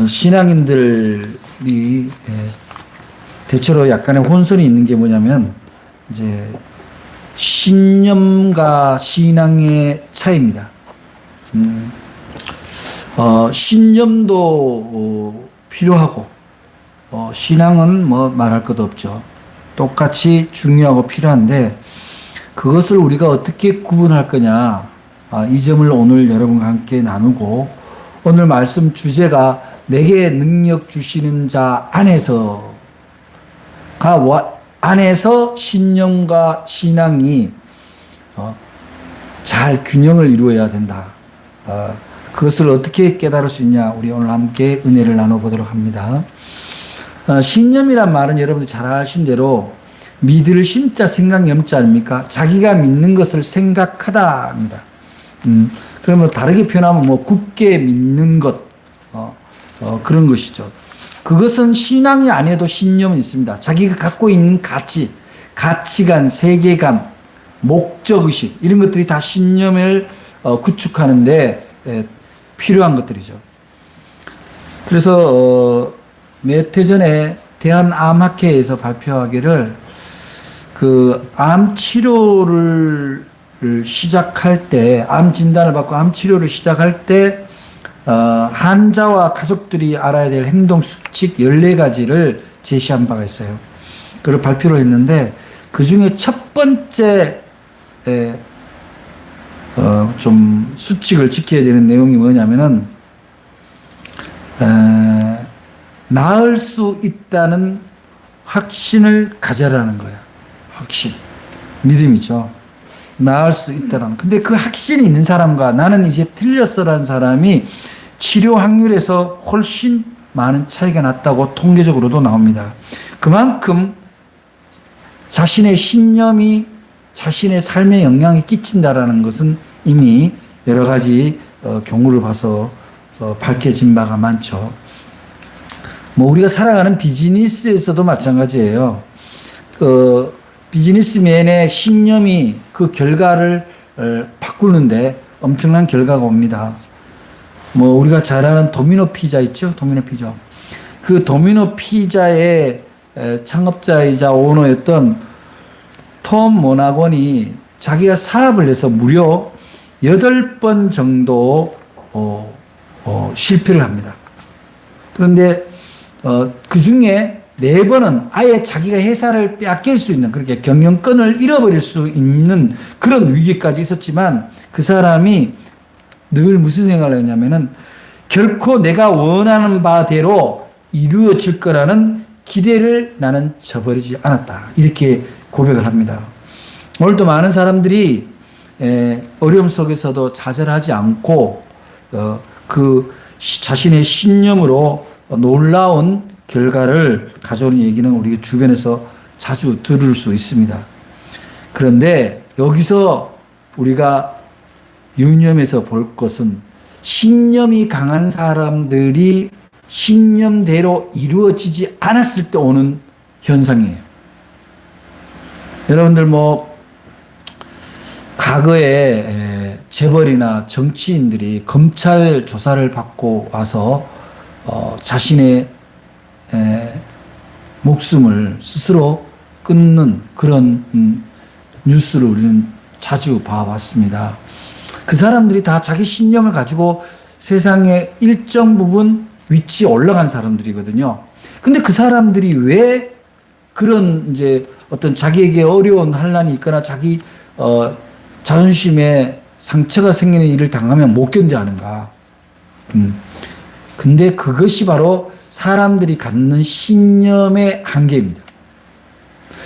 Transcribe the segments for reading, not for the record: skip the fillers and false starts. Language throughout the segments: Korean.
신앙인들이 대체로 약간의 혼선이 있는 게 뭐냐면 이제 신념과 신앙의 차이입니다. 신념도 필요하고 신앙은 뭐 말할 것도 없죠. 똑같이 중요하고 필요한데 그것을 우리가 어떻게 구분할 거냐, 이 점을 오늘 여러분과 함께 나누고, 오늘 말씀 주제가 내게 능력 주시는 자 안에서 신념과 신앙이 잘 균형을 이루어야 된다. 그것을 어떻게 깨달을 수 있냐, 우리 오늘 함께 은혜를 나눠보도록 합니다. 신념이란 말은 여러분들이 잘 아신 대로 믿을 심자 생각 염자 아닙니까? 자기가 믿는 것을 생각하다입니다. 그러면 다르게 표현하면 뭐 굳게 믿는 것, 그런 것이죠. 그것은 신앙이 아니어도 신념은 있습니다. 자기가 갖고 있는 가치, 가치관, 세계관, 목적의식, 이런 것들이 다 신념을 구축하는데 필요한 것들이죠. 그래서 몇 해 전에 대한암학회에서 발표하기를 그 암 치료를 시작할 때, 암 진단을 받고 암 치료를 시작할 때 환자와 가족들이 알아야 될 행동 수칙 14가지를 제시한 바가 있어요. 그걸 발표를 했는데 그 중에 첫 번째 좀 수칙을 지켜야 되는 내용이 뭐냐면은 나을 수 있다는 확신을 가져라는 거야. 확신. 믿음이죠. 나을 수 있다는. 근데 그 확신이 있는 사람과 나는 이제 틀렸어라는 사람이 치료 확률에서 훨씬 많은 차이가 났다고 통계적으로도 나옵니다. 그만큼 자신의 신념이 자신의 삶에 영향이 끼친다라는 것은 이미 여러 가지 경우를 봐서 밝혀진 바가 많죠. 뭐 우리가 살아가는 비즈니스에서도 마찬가지예요. 비즈니스맨의 신념이 그 결과를 바꾸는데 엄청난 결과가 옵니다. 뭐 우리가 잘 아는 도미노 피자 있죠? 도미노 피자. 그 도미노 피자의 창업자이자 오너였던 톰 모나건이 자기가 사업을 해서 무려 8번 정도 실패를 합니다. 그런데 그 중에 4번은 아예 자기가 회사를 빼앗길 수 있는, 그렇게 경영권을 잃어버릴 수 있는 그런 위기까지 있었지만 그 사람이 늘 무슨 생각을 했냐면은 결코 내가 원하는 바대로 이루어질 거라는 기대를 나는 저버리지 않았다. 이렇게 고백을 합니다. 오늘도 많은 사람들이 어려움 속에서도 좌절하지 않고 그 자신의 신념으로 놀라운 결과를 가져오는 얘기는 우리 주변에서 자주 들을 수 있습니다. 그런데 여기서 우리가 유념해서 볼 것은 신념이 강한 사람들이 신념대로 이루어지지 않았을 때 오는 현상이에요. 여러분들 뭐 과거에 재벌이나 정치인들이 검찰 조사를 받고 와서 자신의 목숨을 스스로 끊는 그런 뉴스를 우리는 자주 봐왔습니다. 그 사람들이 다 자기 신념을 가지고 세상에 일정 부분 위치에 올라간 사람들이거든요. 근데 그 사람들이 왜 그런 이제 어떤 자기에게 어려운 환란이 있거나 자기 자존심에 상처가 생기는 일을 당하면 못 견뎌하는가? 근데 그것이 바로 사람들이 갖는 신념의 한계입니다.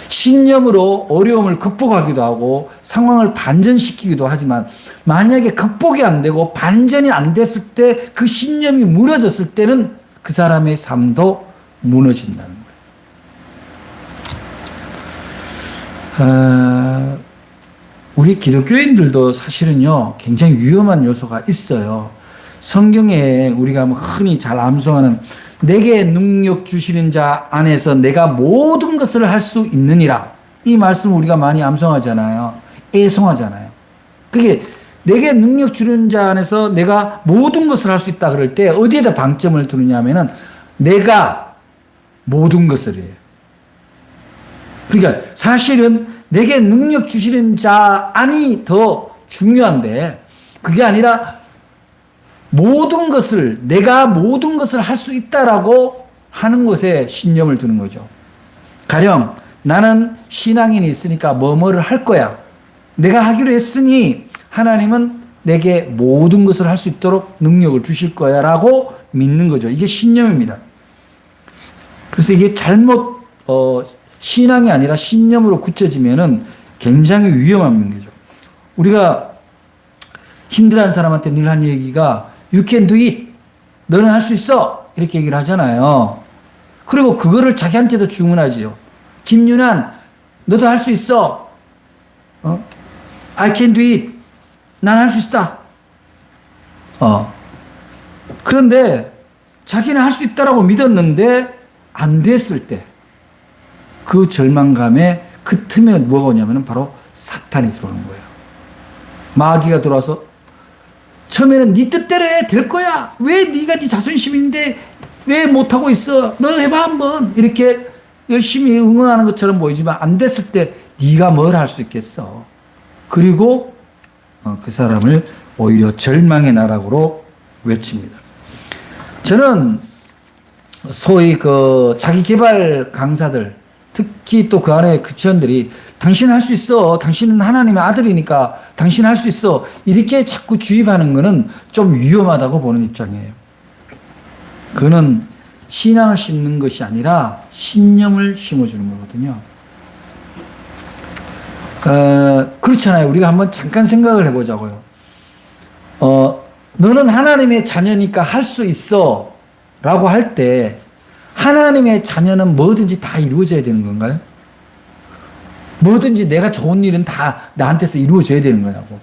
신념으로 어려움을 극복하기도 하고 상황을 반전시키기도 하지만 만약에 극복이 안 되고 반전이 안 됐을 때 그 신념이 무너졌을 때는 그 사람의 삶도 무너진다는 거예요. 우리 기독교인들도 사실은요, 굉장히 위험한 요소가 있어요. 성경에 우리가 흔히 잘 암송하는 내게 능력 주시는 자 안에서 내가 모든 것을 할 수 있느니라. 이 말씀 우리가 많이 암송하잖아요. 애송하잖아요. 그게 내게 능력 주는 자 안에서 내가 모든 것을 할 수 있다 그럴 때 어디에다 방점을 두느냐 하면은 내가 모든 것을 해요. 그러니까 사실은 내게 능력 주시는 자 안이 더 중요한데 그게 아니라 모든 것을 내가 모든 것을 할 수 있다라고 하는 것에 신념을 두는 거죠. 가령 나는 신앙인이 있으니까 뭐뭐를 할 거야. 내가 하기로 했으니 하나님은 내게 모든 것을 할 수 있도록 능력을 주실 거야 라고 믿는 거죠. 이게 신념입니다. 그래서 이게 잘못 신앙이 아니라 신념으로 굳혀지면은 굉장히 위험한 문제죠. 우리가 힘들어하는 사람한테 늘 한 얘기가 You can do it. 너는 할 수 있어. 이렇게 얘기를 하잖아요. 그리고 그거를 자기한테도 주문하지요. 김윤환, 너도 할 수 있어. I can do it. 난 할 수 있다. 그런데 자기는 할 수 있다라고 믿었는데 안 됐을 때 그 절망감에 그 틈에 뭐가 오냐면 바로 사탄이 들어오는 거예요. 마귀가 들어와서 처음에는 네 뜻대로 해 될 거야. 왜 네가 네 자존심인데 왜 못하고 있어? 너 해봐 한번. 이렇게 열심히 응원하는 것처럼 보이지만 안 됐을 때 네가 뭘 할 수 있겠어. 그리고 그 사람을 오히려 절망의 나락으로 외칩니다. 저는 소위 그 자기 개발 강사들 특히 또 그 안에 그 지원들이 당신 할 수 있어. 당신은 하나님의 아들이니까 당신 할 수 있어. 이렇게 자꾸 주입하는 거는 좀 위험하다고 보는 입장이에요. 그거는 신앙을 심는 것이 아니라 신념을 심어주는 거거든요. 그렇잖아요. 우리가 한번 잠깐 생각을 해보자고요. 너는 하나님의 자녀니까 할 수 있어. 라고 할 때 하나님의 자녀는 뭐든지 다 이루어져야 되는 건가요? 뭐든지 내가 좋은 일은 다 나한테서 이루어져야 되는 거냐고.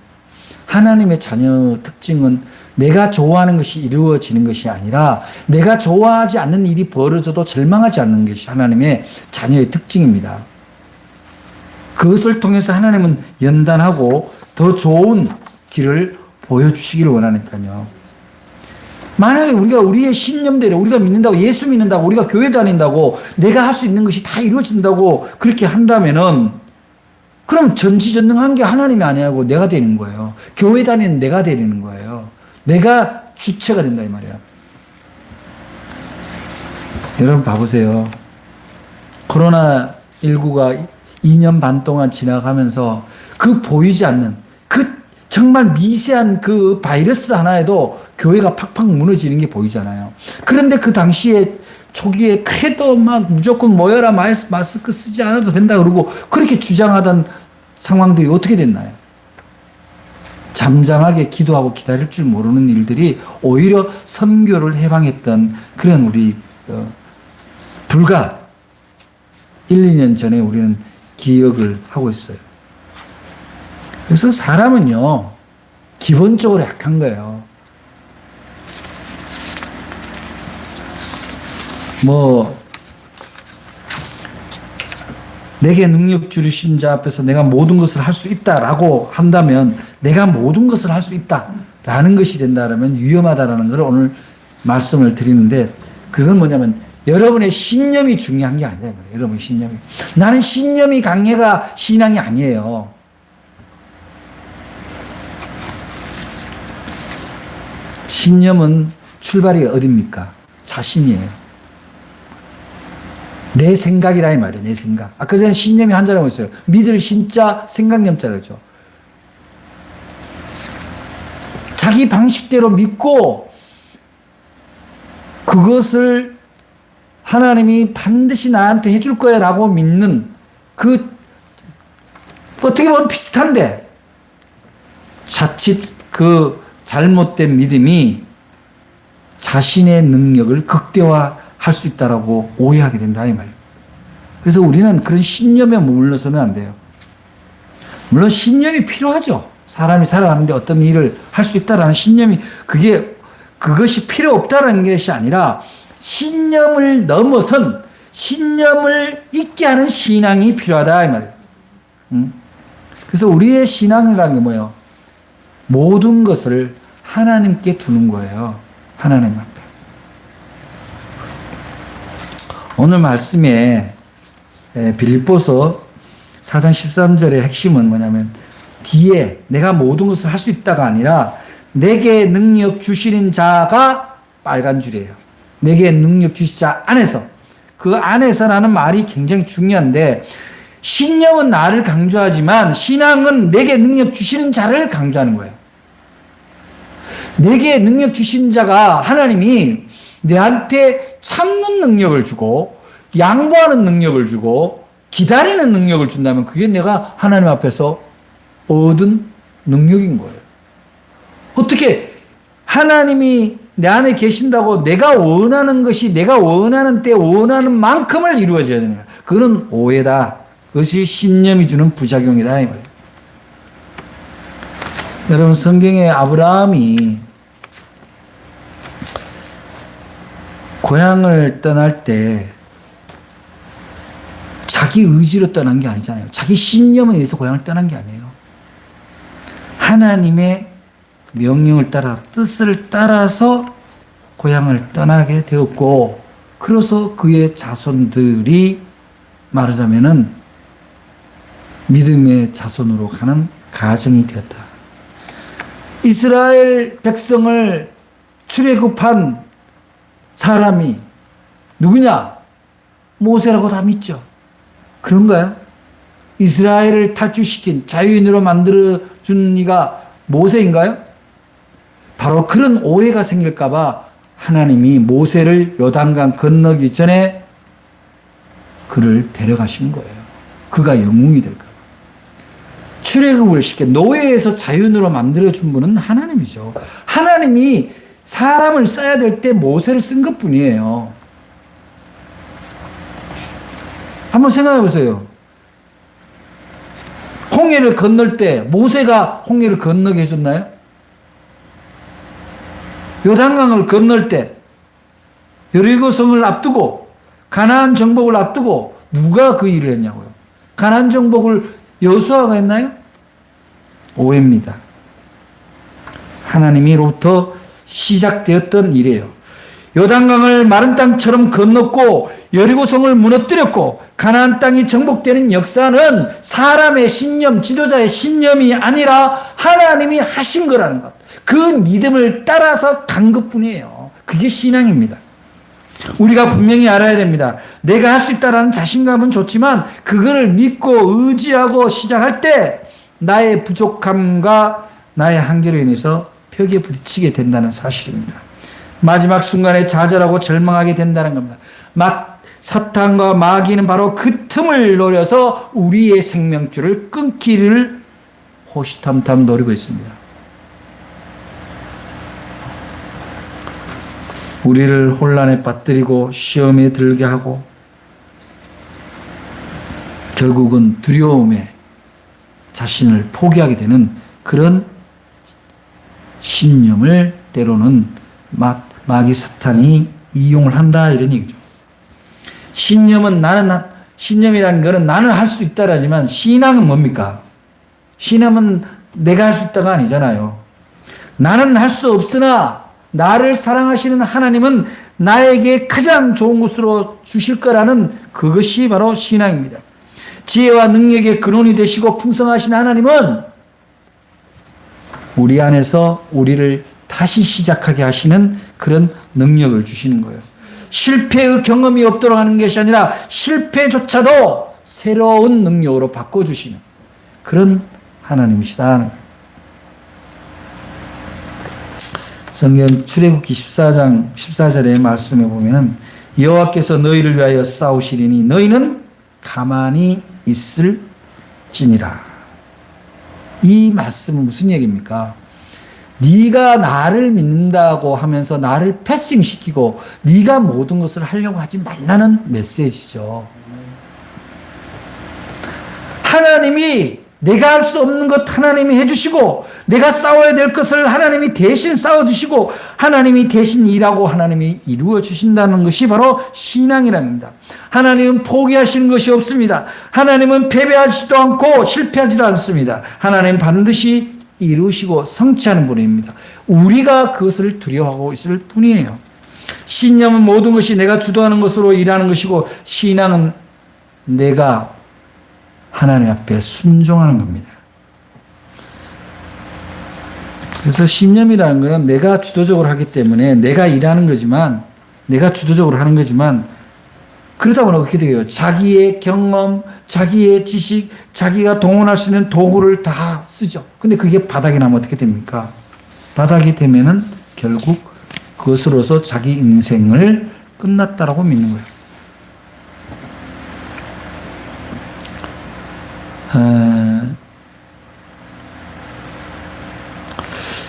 하나님의 자녀 특징은 내가 좋아하는 것이 이루어지는 것이 아니라 내가 좋아하지 않는 일이 벌어져도 절망하지 않는 것이 하나님의 자녀의 특징입니다. 그것을 통해서 하나님은 연단하고 더 좋은 길을 보여주시기를 원하니까요. 만약에 우리가 우리의 신념대로 우리가 믿는다고 예수 믿는다고 우리가 교회 다닌다고 내가 할 수 있는 것이 다 이루어진다고 그렇게 한다면은 그럼 전지전능한 게 하나님이 아니고 내가 되는 거예요. 교회 다니는 내가 되는 거예요. 내가 주체가 된다 이 말이야. 여러분 봐보세요. 코로나19가 2년 반 동안 지나가면서 그 보이지 않는 그 정말 미세한 그 바이러스 하나에도 교회가 팍팍 무너지는 게 보이잖아요. 그런데 그 당시에 초기에 그래도 막 무조건 모여라 마스크 쓰지 않아도 된다 그러고 그렇게 주장하던 상황들이 어떻게 됐나요? 잠잠하게 기도하고 기다릴 줄 모르는 일들이 오히려 선교를 해방했던 그런 우리 불과 1, 2년 전에 우리는 기억을 하고 있어요. 그래서 사람은요, 기본적으로 약한 거예요. 내게 능력 주신 자 앞에서 내가 모든 것을 할 수 있다라고 한다면 내가 모든 것을 할 수 있다라는 것이 된다라면 위험하다라는 걸 오늘 말씀을 드리는데 그건 뭐냐면 여러분의 신념이 중요한 게 아니라 여러분의 신념이. 나는 신념이 강해가 신앙이 아니에요. 신념은 출발이 어딥니까? 자신이에요. 내 생각이라 이 말이에요. 내 생각. 아까 전에 신념이 한자라고 했어요. 믿을 신자, 생각념자라죠. 자기 방식대로 믿고 그것을 하나님이 반드시 나한테 해줄 거야 라고 믿는 그 어떻게 보면 비슷한데 자칫 그 잘못된 믿음이 자신의 능력을 극대화할 수 있다라고 오해하게 된다 이 말이에요. 그래서 우리는 그런 신념에 머물러서는 안 돼요. 물론 신념이 필요하죠. 사람이 살아가는데 어떤 일을 할 수 있다라는 신념이 그것이 필요 없다는 것이 아니라 신념을 넘어선 신념을 있게 하는 신앙이 필요하다 이 말이에요. 그래서 우리의 신앙이라는 게 뭐예요? 모든 것을 하나님께 두는 거예요. 하나님 앞에. 오늘 말씀에 빌립보서 4장 13절의 핵심은 뭐냐면 뒤에 내가 모든 것을 할 수 있다가 아니라 내게 능력 주시는 자가 빨간 줄이에요. 내게 능력 주시는 자 안에서. 그 안에서라는 말이 굉장히 중요한데 신령은 나를 강조하지만 신앙은 내게 능력 주시는 자를 강조하는 거예요. 내게 능력 주신 자가 하나님이 내한테 참는 능력을 주고 양보하는 능력을 주고 기다리는 능력을 준다면 그게 내가 하나님 앞에서 얻은 능력인 거예요. 어떻게 하나님이 내 안에 계신다고 내가 원하는 것이 내가 원하는 때 원하는 만큼을 이루어져야 되는 거예요. 그건 오해다. 그것이 신념이 주는 부작용이다. 이 말이에요. 여러분 성경에 아브라함이 고향을 떠날 때 자기 의지로 떠난 게 아니잖아요. 자기 신념에 의해서 고향을 떠난 게 아니에요. 하나님의 명령을 따라 뜻을 따라서 고향을 떠나게 되었고 그래서 그의 자손들이 말하자면은 믿음의 자손으로 가는 가정이 되었다. 이스라엘 백성을 출애굽한 사람이 누구냐? 모세라고 다 믿죠. 그런가요? 이스라엘을 탈출시킨 자유인으로 만들어준 이가 모세인가요? 바로 그런 오해가 생길까봐 하나님이 모세를 요단강 건너기 전에 그를 데려가신 거예요. 그가 영웅이 될까봐. 출애굽을 시켜 노예에서 자유인으로 만들어준 분은 하나님이죠. 하나님이 사람을 써야 될 때 모세를 쓴 것뿐이에요. 한번 생각해 보세요. 홍해를 건널 때 모세가 홍해를 건너게 해줬나요? 요단강을 건널 때 여리고성을 앞두고 가나안 정복을 앞두고 누가 그 일을 했냐고요. 가나안 정복을 여호수아가 했나요? 오해입니다. 하나님이로부터 시작되었던 일이에요. 요단강을 마른 땅처럼 건넜고 여리고성을 무너뜨렸고 가나안 땅이 정복되는 역사는 사람의 신념, 지도자의 신념이 아니라 하나님이 하신 거라는 것. 그 믿음을 따라서 간 것뿐이에요. 그게 신앙입니다. 우리가 분명히 알아야 됩니다. 내가 할 수 있다라는 자신감은 좋지만 그거를 믿고 의지하고 시작할 때 나의 부족함과 나의 한계로 인해서 벽에 부딪히게 된다는 사실입니다. 마지막 순간에 좌절하고 절망하게 된다는 겁니다. 사탄과 마귀는 바로 그 틈을 노려서 우리의 생명줄을 끊기를 호시탐탐 노리고 있습니다. 우리를 혼란에 빠뜨리고 시험에 들게 하고 결국은 두려움에 자신을 포기하게 되는 그런 신념을 때로는 마귀 사탄이 이용을 한다 이런 얘기죠. 신념이라는 것은 나는 할 수 있다라지만 신앙은 뭡니까? 신앙은 내가 할 수 있다가 아니잖아요. 나는 할 수 없으나 나를 사랑하시는 하나님은 나에게 가장 좋은 것으로 주실 거라는 그것이 바로 신앙입니다. 지혜와 능력의 근원이 되시고 풍성하신 하나님은 우리 안에서 우리를 다시 시작하게 하시는 그런 능력을 주시는 거예요. 실패의 경험이 없도록 하는 것이 아니라 실패조차도 새로운 능력으로 바꿔주시는 그런 하나님이시다. 성경 출애굽기 14장 14절의 말씀에 보면은 여호와께서 너희를 위하여 싸우시리니 너희는 가만히 있을지니라. 이 말씀은 무슨 얘기입니까? 네가 나를 믿는다고 하면서 나를 패싱시키고 네가 모든 것을 하려고 하지 말라는 메시지죠. 하나님이 내가 할 수 없는 것 하나님이 해주시고 내가 싸워야 될 것을 하나님이 대신 싸워주시고 하나님이 대신 일하고 하나님이 이루어 주신다는 것이 바로 신앙이라는 겁니다. 하나님은 포기하시는 것이 없습니다. 하나님은 패배하지도 않고 실패하지도 않습니다. 하나님은 반드시 이루시고 성취하는 분입니다. 우리가 그것을 두려워하고 있을 뿐이에요. 신념은 모든 것이 내가 주도하는 것으로 일하는 것이고, 신앙은 내가 하나님 앞에 순종하는 겁니다. 그래서 신념이라는 것은 내가 주도적으로 하기 때문에 내가 일하는 거지만, 내가 주도적으로 하는 거지만, 그러다 보면 어떻게 돼요? 자기의 경험, 자기의 지식, 자기가 동원할 수 있는 도구를 다 쓰죠. 근데 그게 바닥이 나면 어떻게 됩니까? 바닥이 되면은 결국 그것으로서 자기 인생을 끝났다라고 믿는 거예요.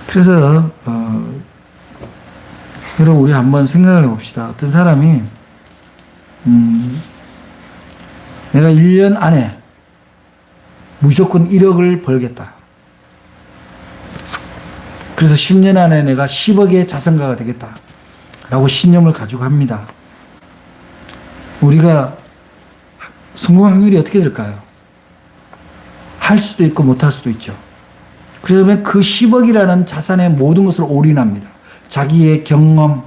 그래서 여러분, 우리 한번 생각을 해봅시다. 어떤 사람이 내가 1년 안에 무조건 1억을 벌겠다. 그래서 10년 안에 내가 10억의 자산가가 되겠다. 라고 신념을 가지고 합니다. 우리가 성공 확률이 어떻게 될까요? 할 수도 있고 못할 수도 있죠. 그러면 그 10억이라는 자산의 모든 것을 올인합니다. 자기의 경험,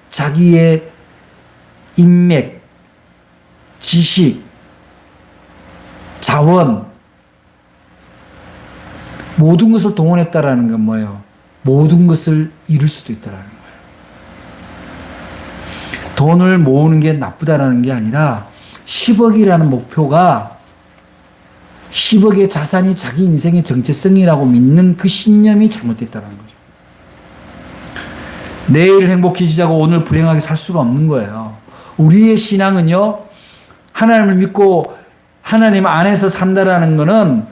자기의 인맥, 지식, 자원, 모든 것을 동원했다라는 건 뭐예요? 모든 것을 잃을 수도 있다라는 거예요. 돈을 모으는 게 나쁘다라는 게 아니라 10억이라는 목표가 10억의 자산이 자기 인생의 정체성이라고 믿는 그 신념이 잘못됐다는 거죠. 내일 행복해지자고 오늘 불행하게 살 수가 없는 거예요. 우리의 신앙은요, 하나님을 믿고 하나님 안에서 산다라는 거는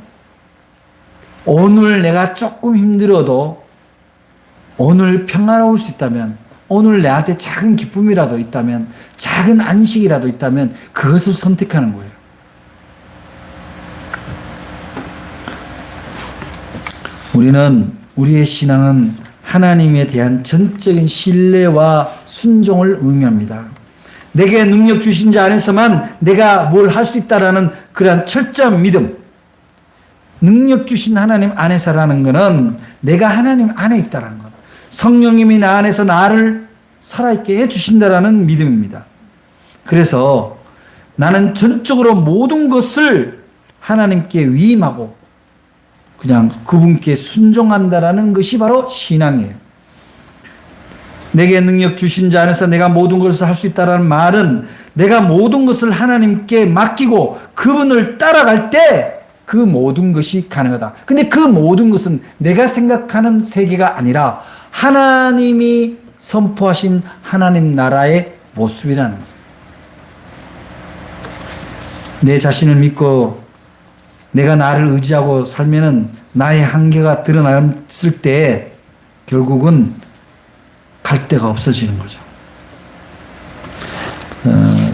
오늘 내가 조금 힘들어도 오늘 평안할 수 있다면, 오늘 내한테 작은 기쁨이라도 있다면, 작은 안식이라도 있다면 그것을 선택하는 거예요. 우리의 신앙은 하나님에 대한 전적인 신뢰와 순종을 의미합니다. 내게 능력 주신 자 안에서만 내가 뭘 할 수 있다라는 그러한 철저한 믿음. 능력 주신 하나님 안에서라는 것은 내가 하나님 안에 있다라는 것. 성령님이 나 안에서 나를 살아있게 해주신다라는 믿음입니다. 그래서 나는 전적으로 모든 것을 하나님께 위임하고 그냥 그분께 순종한다라는 것이 바로 신앙이에요. 내게 능력 주신 자 안에서 내가 모든 것을 할 수 있다는 말은 내가 모든 것을 하나님께 맡기고 그분을 따라갈 때 그 모든 것이 가능하다. 근데 그 모든 것은 내가 생각하는 세계가 아니라 하나님이 선포하신 하나님 나라의 모습이라는 거예요. 내 자신을 믿고 내가 나를 의지하고 살면은 나의 한계가 드러났을 때 결국은 갈 데가 없어지는 거죠.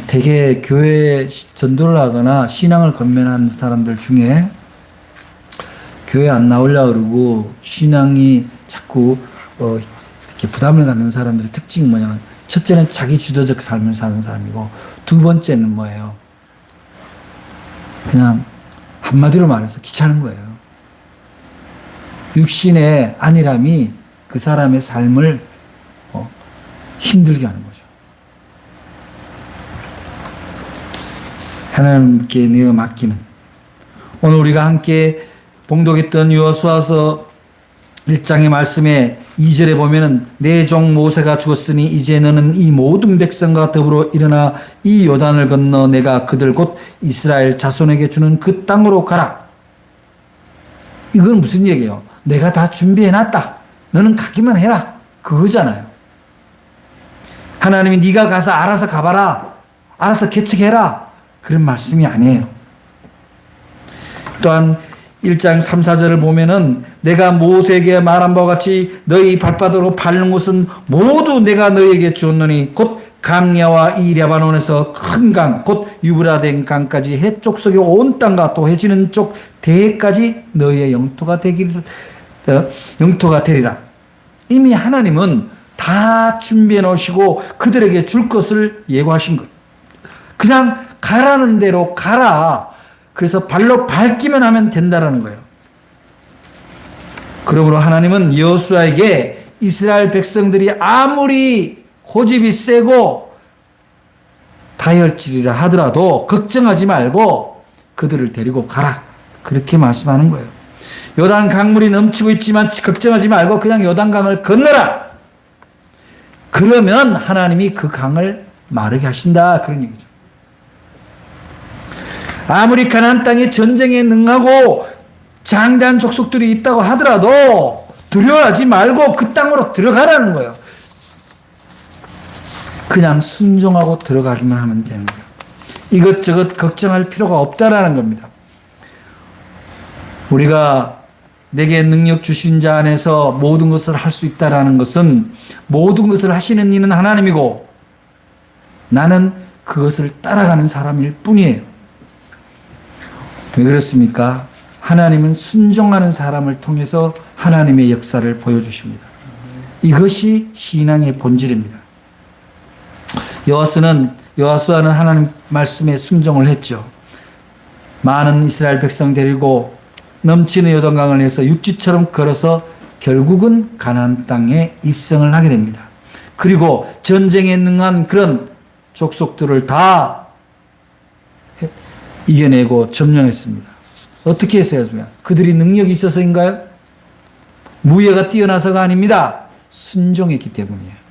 대개 교회에 전도를 하거나 신앙을 건면하는 사람들 중에 교회 안 나오려고 그러고 신앙이 자꾸 이렇게 부담을 갖는 사람들의 특징이 뭐냐면, 첫째는 자기 주도적 삶을 사는 사람이고, 두 번째는 뭐예요? 그냥 한마디로 말해서 귀찮은 거예요. 육신의 안일함이 그 사람의 삶을 힘들게 하는 거죠. 하나님께 내어 맡기는. 오늘 우리가 함께 봉독했던 여호수아서 1장의 말씀에 2절에 보면은 내 종 모세가 죽었으니 이제 너는 이 모든 백성과 더불어 일어나 이 요단을 건너 내가 그들 곧 이스라엘 자손에게 주는 그 땅으로 가라. 이건 무슨 얘기예요? 내가 다 준비해놨다. 너는 가기만 해라. 그거잖아요. 하나님이 네가 가서 알아서 가봐라. 알아서 개척해라. 그런 말씀이 아니에요. 또한 1장 3, 4절을 보면은 내가 모세에게 말한 바와 같이 너희 발바닥으로 밟는 곳은 모두 내가 너희에게 주었노니 곧 강야와 이 레바논에서 큰 강, 곧 유브라덴 강까지 해쪽 속의 온 땅과 또 해지는 쪽 대해까지 너희의 영토가 되리라. 이미 하나님은 다 준비해 놓으시고 그들에게 줄 것을 예고하신 거예요. 그냥 가라는 대로 가라. 그래서 발로 밟기만 하면 된다라는 거예요. 그러므로 하나님은 여호수아에게 이스라엘 백성들이 아무리 고집이 세고 다혈질이라 하더라도 걱정하지 말고 그들을 데리고 가라. 그렇게 말씀하는 거예요. 요단 강물이 넘치고 있지만 걱정하지 말고 그냥 요단 강을 건너라. 그러면 하나님이 그 강을 마르게 하신다. 그런 얘기죠. 아무리 가나안 땅에 전쟁에 능하고 장대한 족속들이 있다고 하더라도 두려워하지 말고 그 땅으로 들어가라는 거예요. 그냥 순종하고 들어가기만 하면 되는 거예요. 이것저것 걱정할 필요가 없다라는 겁니다. 우리가 내게 능력 주신 자 안에서 모든 것을 할 수 있다라는 것은 모든 것을 하시는 이는 하나님이고 나는 그것을 따라가는 사람일 뿐이에요. 왜 그렇습니까? 하나님은 순종하는 사람을 통해서 하나님의 역사를 보여주십니다. 이것이 신앙의 본질입니다. 여호수아는 하나님 말씀에 순종을 했죠. 많은 이스라엘 백성 데리고 넘치는 요단강을 해서 육지처럼 걸어서 결국은 가나안 땅에 입성을 하게 됩니다. 그리고 전쟁에 능한 그런 족속들을 다 이겨내고 점령했습니다. 어떻게 했어요? 그들이 능력이 있어서인가요? 무예가 뛰어나서가 아닙니다. 순종했기 때문이에요.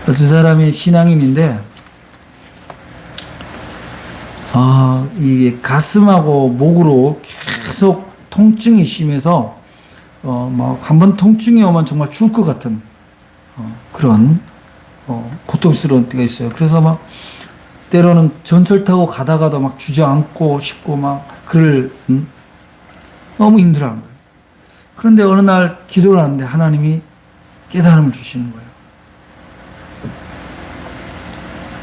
어떤 사람이 신앙인인데 이게 가슴하고 목으로 계속 통증이 심해서 막 한번 통증이 오면 정말 죽을 것 같은 그런 고통스러운 때가 있어요. 그래서 막 때로는 전철 타고 가다가도 막 주저앉고 싶고 막 너무 힘들어하는 거예요. 그런데 어느 날 기도를 하는데 하나님이 깨달음을 주시는 거예요.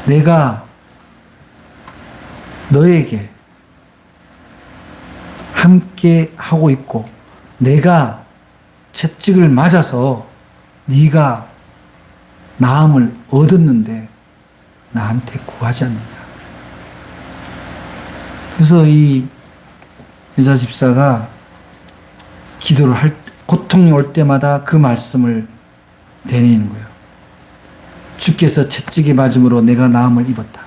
내가 너에게 함께 하고 있고 내가 채찍을 맞아서 네가 나음을 얻었는데 나한테 구하지 않느냐. 그래서 이 여자 집사가 기도를 고통이 올 때마다 그 말씀을 되뇌이는 거예요. 주께서 채찍에 맞음으로 내가 나음을 입었다.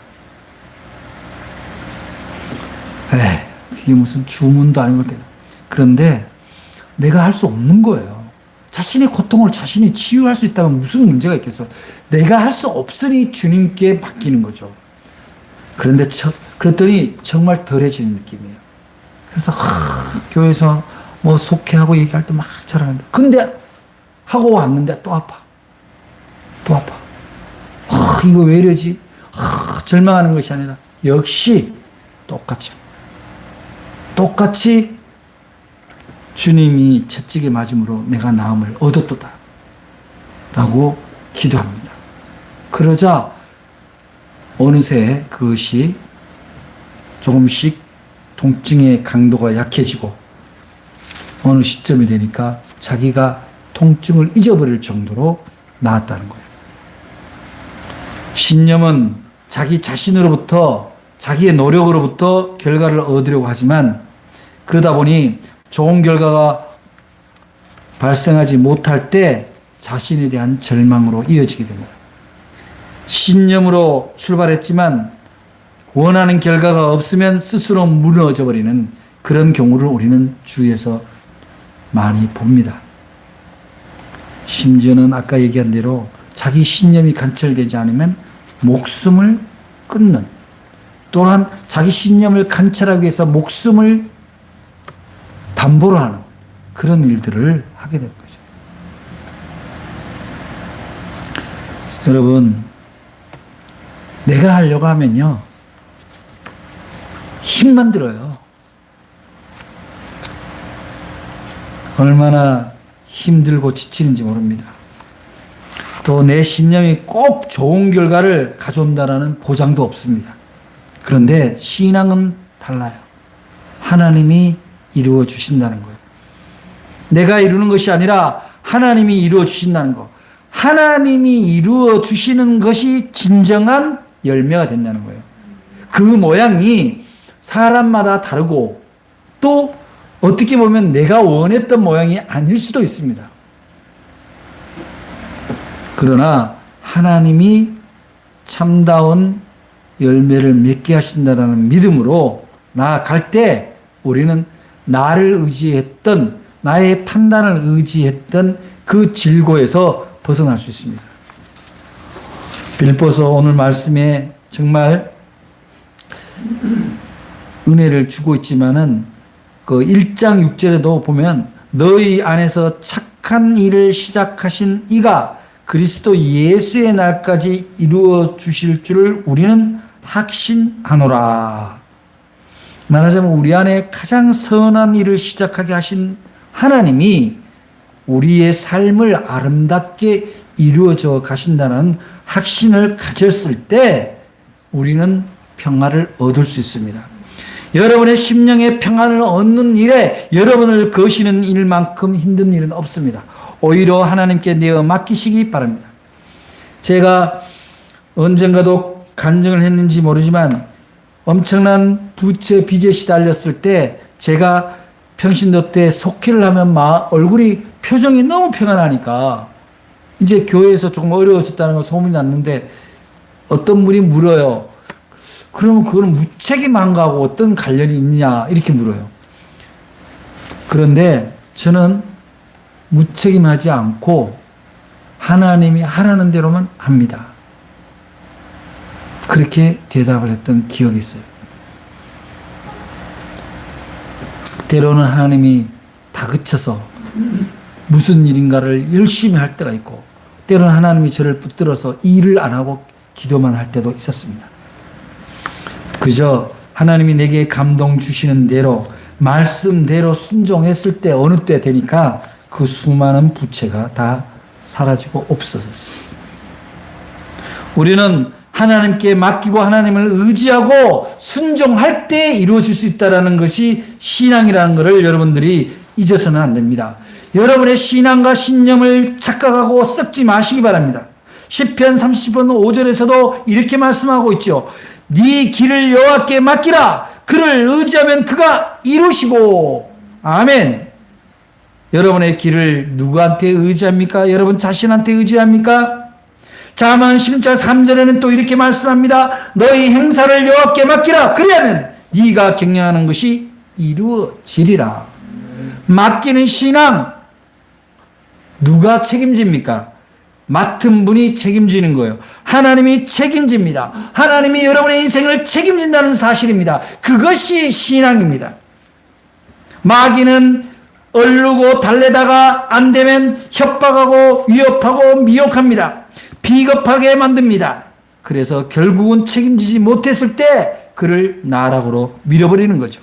그게 무슨 주문도 아니고 그런데 내가 할 수 없는 거예요. 자신의 고통을 자신이 치유할 수 있다면 무슨 문제가 있겠어. 내가 할 수 없으니 주님께 맡기는 거죠. 그랬더니 정말 덜해지는 느낌이에요. 그래서 교회에서 뭐 속회하고 얘기할 때 막 잘하는데 근데 하고 왔는데 또 아파. 이거 왜 이러지? 절망하는 것이 아니라 역시 똑같이 주님이 채찍에 맞음으로 내가 나음을 얻었도다 라고 기도합니다. 그러자 어느새 그것이 조금씩 통증의 강도가 약해지고 어느 시점이 되니까 자기가 통증을 잊어버릴 정도로 나았다는 거예요. 신념은 자기 자신으로부터 자기의 노력으로부터 결과를 얻으려고 하지만 그러다 보니 좋은 결과가 발생하지 못할 때 자신에 대한 절망으로 이어지게 됩니다. 신념으로 출발했지만 원하는 결과가 없으면 스스로 무너져 버리는 그런 경우를 우리는 주위에서 많이 봅니다. 심지어는 아까 얘기한 대로 자기 신념이 관철되지 않으면 목숨을 끊는 또한 자기 신념을 관철하기 위해서 목숨을 담보로 하는 그런 일들을 하게 되는 거죠. 여러분, 내가 하려고 하면요 힘만 들어요. 얼마나 힘들고 지치는지 모릅니다. 또 내 신념이 꼭 좋은 결과를 가져온다는 보장도 없습니다. 그런데 신앙은 달라요. 하나님이 이루어 주신다는 거예요. 내가 이루는 것이 아니라 하나님이 이루어 주신다는 거. 하나님이 이루어 주시는 것이 진정한 열매가 된다는 거예요. 그 모양이 사람마다 다르고 또 어떻게 보면 내가 원했던 모양이 아닐 수도 있습니다. 그러나 하나님이 참다운 열매를 맺게 하신다는 믿음으로 나아갈 때 우리는 나를 의지했던, 나의 판단을 의지했던 그 질고에서 벗어날 수 있습니다. 빌립보서 오늘 말씀에 정말 은혜를 주고 있지만은 그 1장 6절에도 보면 너희 안에서 착한 일을 시작하신 이가 그리스도 예수의 날까지 이루어 주실 줄을 우리는 확신하노라. 말하자면 우리 안에 가장 선한 일을 시작하게 하신 하나님이 우리의 삶을 아름답게 이루어져 가신다는 확신을 가졌을 때 우리는 평화를 얻을 수 있습니다. 여러분의 심령의 평안을 얻는 일에 여러분을 거시는 일만큼 힘든 일은 없습니다. 오히려 하나님께 내어 맡기시기 바랍니다. 제가 언젠가도 간증을 했는지 모르지만 엄청난 부채 빚에 시달렸을 때 제가 평신도 때 속회를 하면 얼굴이 표정이 너무 평안하니까 이제 교회에서 조금 어려워졌다는 걸 소문이 났는데 어떤 분이 물어요. 그러면 그거는 무책임한 거하고 어떤 관련이 있느냐 이렇게 물어요. 그런데 저는 무책임하지 않고 하나님이 하라는 대로만 합니다. 그렇게 대답을 했던 기억이 있어요. 때로는 하나님이 다그쳐서 무슨 일인가를 열심히 할 때가 있고 때로는 하나님이 저를 붙들어서 일을 안 하고 기도만 할 때도 있었습니다. 그저 하나님이 내게 감동 주시는 대로 말씀대로 순종했을 때 어느 때 되니까 그 수많은 부채가 다 사라지고 없어졌습니다. 우리는 하나님께 맡기고 하나님을 의지하고 순종할 때 이루어질 수 있다는 것이 신앙이라는 것을 여러분들이 잊어서는 안 됩니다. 여러분의 신앙과 신념을 착각하고 썩지 마시기 바랍니다. 시편 30편 5절에서도 이렇게 말씀하고 있죠. 네 길을 여호와께 맡기라. 그를 의지하면 그가 이루시고. 아멘. 여러분의 길을 누구한테 의지합니까? 여러분 자신한테 의지합니까? 자만 10절 3절에는 또 이렇게 말씀합니다. 너희 행사를 여호와께 맡기라. 그리하면 네가 경영하는 것이 이루어지리라. 맡기는 신앙 누가 책임집니까? 맡은 분이 책임지는 거예요. 하나님이 책임집니다. 하나님이 여러분의 인생을 책임진다는 사실입니다. 그것이 신앙입니다. 마귀는 얼르고 달래다가 안 되면 협박하고 위협하고 미혹합니다. 비겁하게 만듭니다. 그래서 결국은 책임지지 못했을 때 그를 나락으로 밀어버리는 거죠.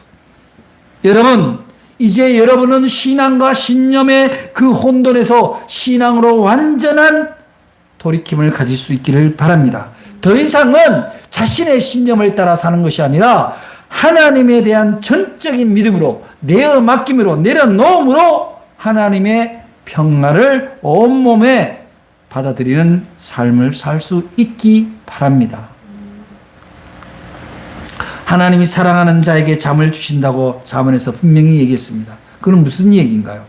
여러분, 이제 여러분은 신앙과 신념의 그 혼돈에서 신앙으로 완전한 돌이킴을 가질 수 있기를 바랍니다. 더 이상은 자신의 신념을 따라 사는 것이 아니라 하나님에 대한 전적인 믿음으로 내어 맡김으로 내려놓음으로 하나님의 평화를 온몸에 받아들이는 삶을 살 수 있기 바랍니다. 하나님이 사랑하는 자에게 잠을 주신다고 잠언에서 분명히 얘기했습니다. 그건 무슨 얘기인가요?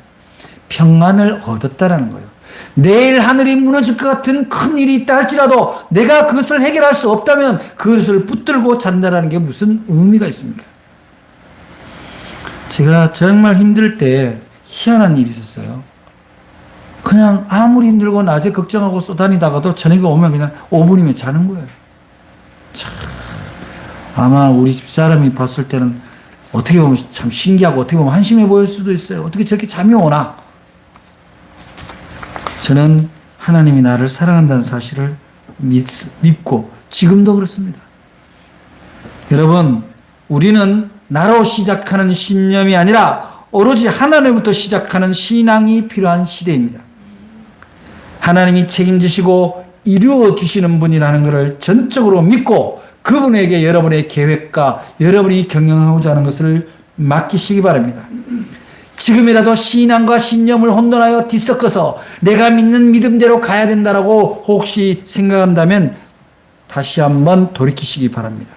평안을 얻었다라는 거예요. 내일 하늘이 무너질 것 같은 큰 일이 있다 할지라도 내가 그것을 해결할 수 없다면 그것을 붙들고 잔다라는 게 무슨 의미가 있습니까? 제가 정말 힘들 때 희한한 일이 있었어요. 그냥 아무리 힘들고 낮에 걱정하고 쏘다니다가도 저녁에 오면 그냥 5분이면 자는 거예요. 참, 아마 우리 집 사람이 봤을 때는 어떻게 보면 참 신기하고 어떻게 보면 한심해 보일 수도 있어요. 어떻게 저렇게 잠이 오나? 저는 하나님이 나를 사랑한다는 사실을 믿고 지금도 그렇습니다. 여러분, 우리는 나로 시작하는 신념이 아니라 오로지 하나님부터 시작하는 신앙이 필요한 시대입니다. 하나님이 책임지시고 이루어 주시는 분이라는 것을 전적으로 믿고 그분에게 여러분의 계획과 여러분이 경영하고자 하는 것을 맡기시기 바랍니다. 지금이라도 신앙과 신념을 혼돈하여 뒤섞어서 내가 믿는 믿음대로 가야 된다라고 혹시 생각한다면 다시 한번 돌이키시기 바랍니다.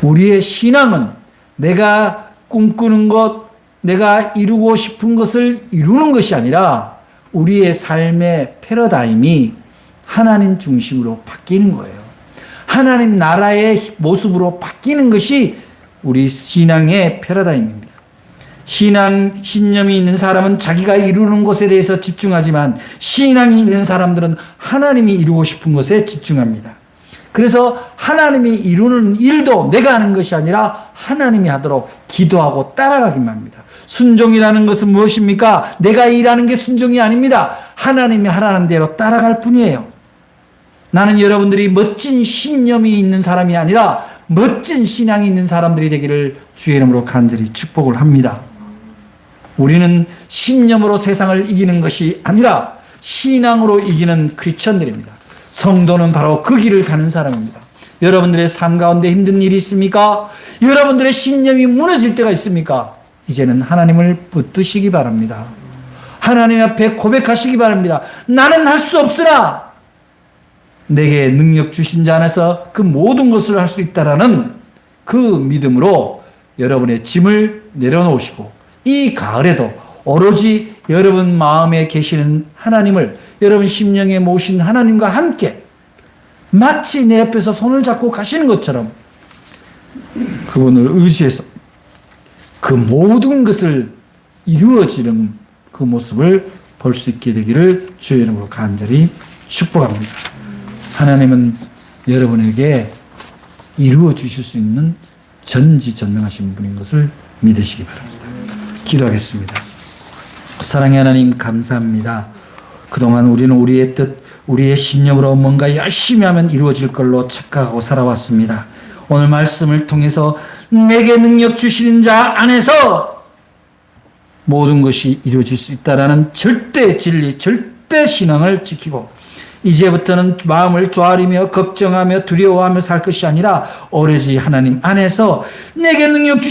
우리의 신앙은 내가 꿈꾸는 것, 내가 이루고 싶은 것을 이루는 것이 아니라 우리의 삶의 패러다임이 하나님 중심으로 바뀌는 거예요. 하나님 나라의 모습으로 바뀌는 것이 우리 신앙의 패러다임입니다. 신념이 있는 사람은 자기가 이루는 것에 대해서 집중하지만 신앙이 있는 사람들은 하나님이 이루고 싶은 것에 집중합니다. 그래서 하나님이 이루는 일도 내가 하는 것이 아니라 하나님이 하도록 기도하고 따라가기만 합니다. 순종이라는 것은 무엇입니까? 내가 일하는 게 순종이 아닙니다. 하나님이 하라는 대로 따라갈 뿐이에요. 나는 여러분들이 멋진 신념이 있는 사람이 아니라 멋진 신앙이 있는 사람들이 되기를 주의 이름으로 간절히 축복을 합니다. 우리는 신념으로 세상을 이기는 것이 아니라 신앙으로 이기는 크리스천들입니다. 성도는 바로 그 길을 가는 사람입니다. 여러분들의 삶 가운데 힘든 일이 있습니까? 여러분들의 신념이 무너질 때가 있습니까? 이제는 하나님을 붙드시기 바랍니다. 하나님 앞에 고백하시기 바랍니다. 나는 할 수 없으나 내게 능력 주신 자 안에서 그 모든 것을 할 수 있다라는 그 믿음으로 여러분의 짐을 내려놓으시고 이 가을에도 오로지 여러분 마음에 계시는 하나님을 여러분 심령에 모신 하나님과 함께 마치 내 옆에서 손을 잡고 가시는 것처럼 그분을 의지해서 그 모든 것을 이루어지는 그 모습을 볼 수 있게 되기를 주의 이름으로 간절히 축복합니다. 하나님은 여러분에게 이루어 주실 수 있는 전지전능하신 분인 것을 믿으시기 바랍니다. 기도하겠습니다. 사랑의 하나님 감사합니다. 그동안 우리는 우리의 뜻, 우리의 신념으로 뭔가 열심히 하면 이루어질 걸로 착각하고 살아왔습니다. 오늘 말씀을 통해서 내게 능력 주시는 자 안에서 모든 것이 이루어질 수 있다라는 절대 진리, 절대 신앙을 지키고 이제부터는 마음을 조아리며 걱정하며 두려워하며 살 것이 아니라 오로지 하나님 안에서 내게 능력